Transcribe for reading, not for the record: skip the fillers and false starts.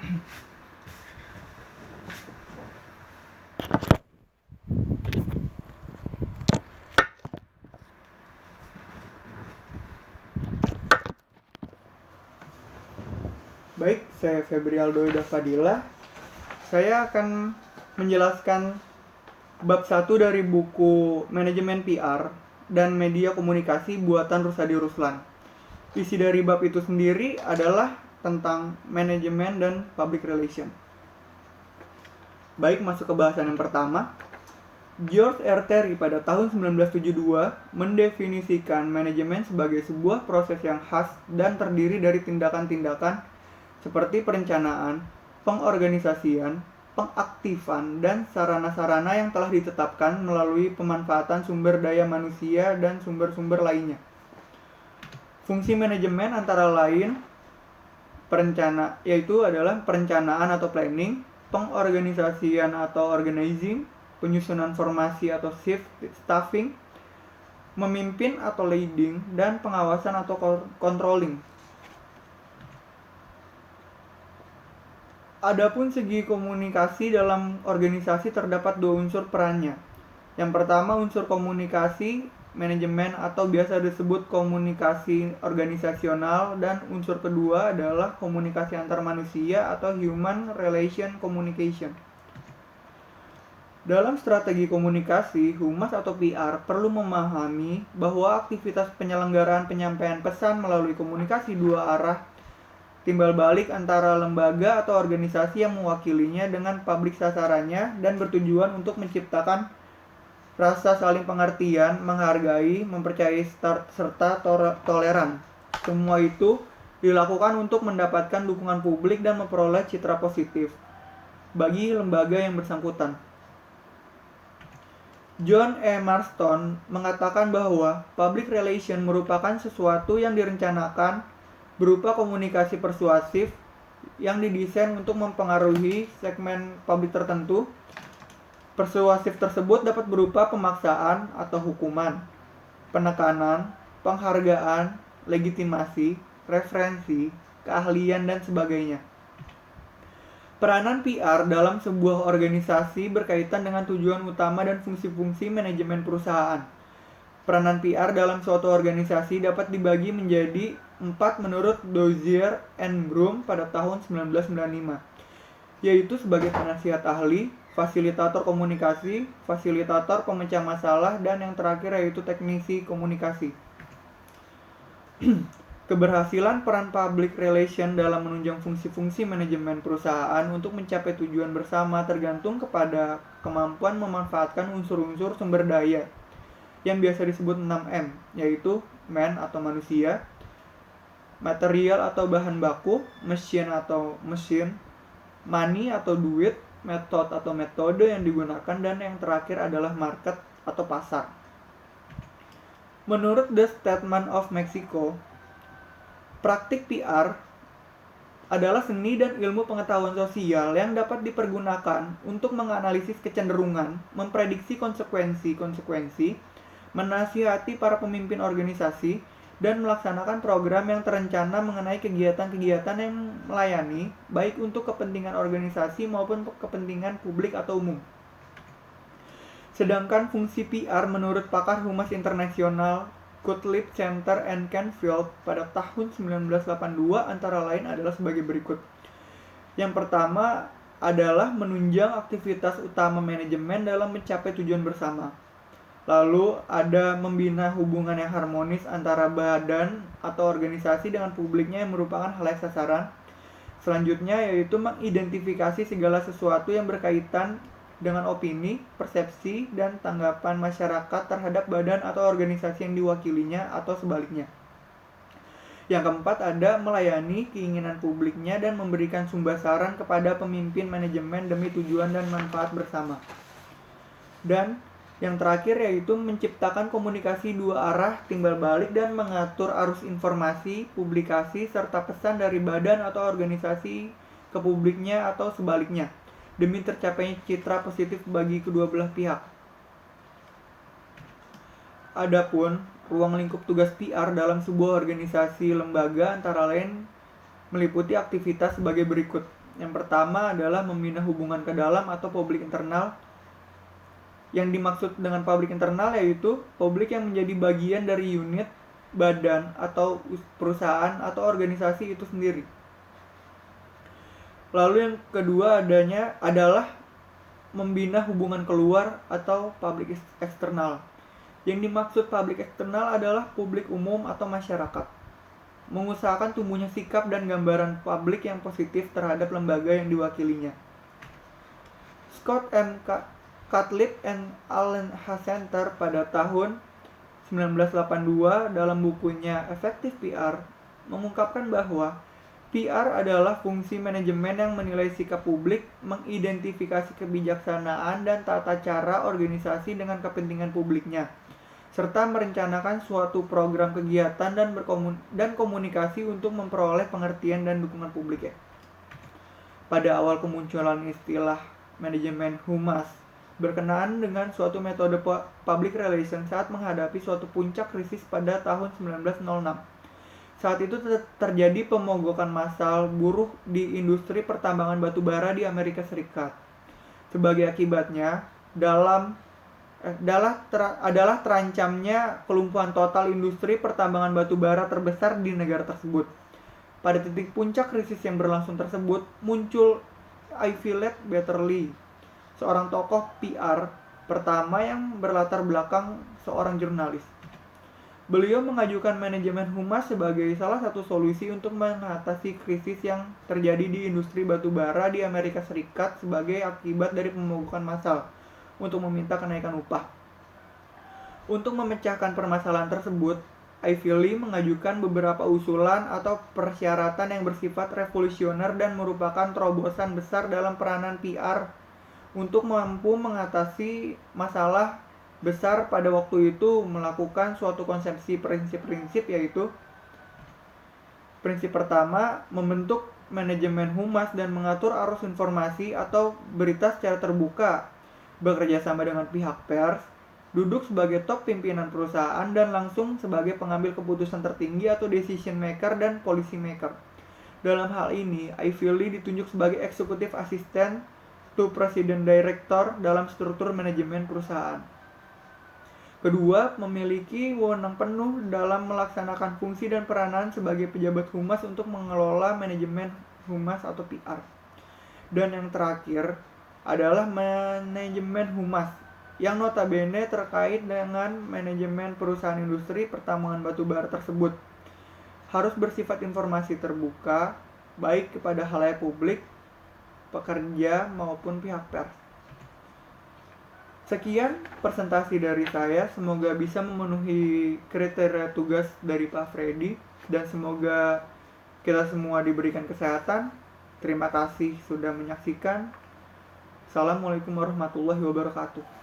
Baik, saya Febrialdo Ida Fadila. Saya akan menjelaskan bab 1 dari buku Manajemen PR dan Media Komunikasi buatan Rusadi Ruslan. Isi dari bab itu sendiri adalah tentang manajemen dan public relation. Baik, masuk ke bahasan yang pertama. George R. Terry pada tahun 1972 mendefinisikan manajemen sebagai sebuah proses yang khas dan terdiri dari tindakan-tindakan seperti perencanaan, pengorganisasian, pengaktifan, dan sarana-sarana yang telah ditetapkan melalui pemanfaatan sumber daya manusia dan sumber-sumber lainnya. Fungsi manajemen antara lain yaitu adalah perencanaan atau planning, pengorganisasian atau organizing, penyusunan formasi atau staffing, memimpin atau leading, dan pengawasan atau controlling. Adapun segi komunikasi dalam organisasi terdapat dua unsur perannya. Yang pertama unsur komunikasi manajemen atau biasa disebut komunikasi organisasional, dan unsur kedua adalah komunikasi antar manusia atau human relation communication. Dalam strategi komunikasi, humas atau PR perlu memahami bahwa aktivitas penyelenggaraan penyampaian pesan melalui komunikasi dua arah timbal balik antara lembaga atau organisasi yang mewakilinya dengan publik sasarannya dan bertujuan untuk menciptakan rasa saling pengertian, menghargai, mempercayai, serta toleran. Semua itu dilakukan untuk mendapatkan dukungan publik dan memperoleh citra positif bagi lembaga yang bersangkutan. John E. Marston mengatakan bahwa public relation merupakan sesuatu yang direncanakan berupa komunikasi persuasif yang didesain untuk mempengaruhi segmen publik tertentu. Persuasif tersebut dapat berupa pemaksaan atau hukuman, penekanan, penghargaan, legitimasi, referensi, keahlian, dan sebagainya. Peranan PR dalam sebuah organisasi berkaitan dengan tujuan utama dan fungsi-fungsi manajemen perusahaan. Peranan PR dalam suatu organisasi dapat dibagi menjadi 4 menurut Dozier and Broom pada tahun 1995, yaitu sebagai penasihat ahli, fasilitator komunikasi, fasilitator pemecah masalah, dan yang terakhir yaitu teknisi komunikasi. Keberhasilan peran public relation dalam menunjang fungsi-fungsi manajemen perusahaan untuk mencapai tujuan bersama tergantung kepada kemampuan memanfaatkan unsur-unsur sumber daya yang biasa disebut 6M, yaitu man atau manusia, material atau bahan baku, machine atau mesin, money atau duit, method atau metode yang digunakan, dan yang terakhir adalah market atau pasar. Menurut The Statement of Mexico, praktik PR adalah seni dan ilmu pengetahuan sosial yang dapat dipergunakan untuk menganalisis kecenderungan, memprediksi konsekuensi, menasihati para pemimpin organisasi, dan melaksanakan program yang terencana mengenai kegiatan-kegiatan yang melayani, baik untuk kepentingan organisasi maupun kepentingan publik atau umum. Sedangkan fungsi PR menurut pakar humas internasional Gottlieb Center and Canfield pada tahun 1982 antara lain adalah sebagai berikut. Yang pertama adalah menunjang aktivitas utama manajemen dalam mencapai tujuan bersama. Lalu ada membina hubungan yang harmonis antara badan atau organisasi dengan publiknya yang merupakan halayak sasaran. Selanjutnya yaitu mengidentifikasi segala sesuatu yang berkaitan dengan opini, persepsi, dan tanggapan masyarakat terhadap badan atau organisasi yang diwakilinya atau sebaliknya. Yang keempat ada melayani keinginan publiknya dan memberikan sumbasaran kepada pemimpin manajemen demi tujuan dan manfaat bersama. Dan yang terakhir yaitu menciptakan komunikasi dua arah timbal balik dan mengatur arus informasi, publikasi, serta pesan dari badan atau organisasi ke publiknya atau sebaliknya, demi tercapainya citra positif bagi kedua belah pihak. Adapun ruang lingkup tugas PR dalam sebuah organisasi lembaga antara lain meliputi aktivitas sebagai berikut, Yang pertama adalah membina hubungan ke dalam atau publik internal. Yang dimaksud dengan publik internal yaitu publik yang menjadi bagian dari unit, badan, atau perusahaan atau organisasi itu sendiri. Lalu yang kedua adalah membina hubungan keluar atau publik eksternal. Yang dimaksud publik eksternal adalah publik umum atau masyarakat. Mengusahakan tumbuhnya sikap dan gambaran publik yang positif terhadap lembaga yang diwakilinya. Scott M. Cutlip and Allen Center pada tahun 1982 dalam bukunya Efektif PR mengungkapkan bahwa PR adalah fungsi manajemen yang menilai sikap publik, mengidentifikasi kebijaksanaan dan tata cara organisasi dengan kepentingan publiknya, serta merencanakan suatu program kegiatan dan komunikasi untuk memperoleh pengertian dan dukungan publik. Pada awal kemunculan istilah manajemen humas berkenaan dengan suatu metode public relations saat menghadapi suatu puncak krisis pada tahun 1906. Saat itu terjadi pemogokan massal buruh di industri pertambangan batu bara di Amerika Serikat. Sebagai akibatnya, adalah terancamnya kelumpuhan total industri pertambangan batu bara terbesar di negara tersebut. Pada titik puncak krisis yang berlangsung tersebut, muncul Violet Betterly, seorang tokoh PR pertama yang berlatar belakang seorang jurnalis. Beliau mengajukan manajemen humas sebagai salah satu solusi untuk mengatasi krisis yang terjadi di industri batu bara di Amerika Serikat sebagai akibat dari pemogokan massal untuk meminta kenaikan upah. Untuk memecahkan permasalahan tersebut, Ivy Lee mengajukan beberapa usulan atau persyaratan yang bersifat revolusioner dan merupakan terobosan besar dalam peranan PR untuk mampu mengatasi masalah besar pada waktu itu, melakukan suatu konsepsi prinsip-prinsip, yaitu prinsip pertama, membentuk manajemen humas dan mengatur arus informasi atau berita secara terbuka, bekerja sama dengan pihak pers, duduk sebagai top pimpinan perusahaan dan langsung sebagai pengambil keputusan tertinggi atau decision maker dan policy maker. Dalam hal ini, Ivy Lee ditunjuk sebagai executive assistant to president director dalam struktur manajemen perusahaan. Kedua, memiliki wewenang penuh dalam melaksanakan fungsi dan peranan sebagai pejabat humas untuk mengelola manajemen humas atau PR. Dan yang terakhir adalah manajemen humas, yang notabene terkait dengan manajemen perusahaan industri pertambangan batu bara tersebut. Harus bersifat informasi terbuka, baik kepada khalayak publik, pekerja maupun pihak pers. Sekian presentasi dari saya, semoga bisa memenuhi kriteria tugas dari Pak Freddy dan semoga kita semua diberikan kesehatan. Terima kasih sudah menyaksikan. Assalamualaikum warahmatullahi wabarakatuh.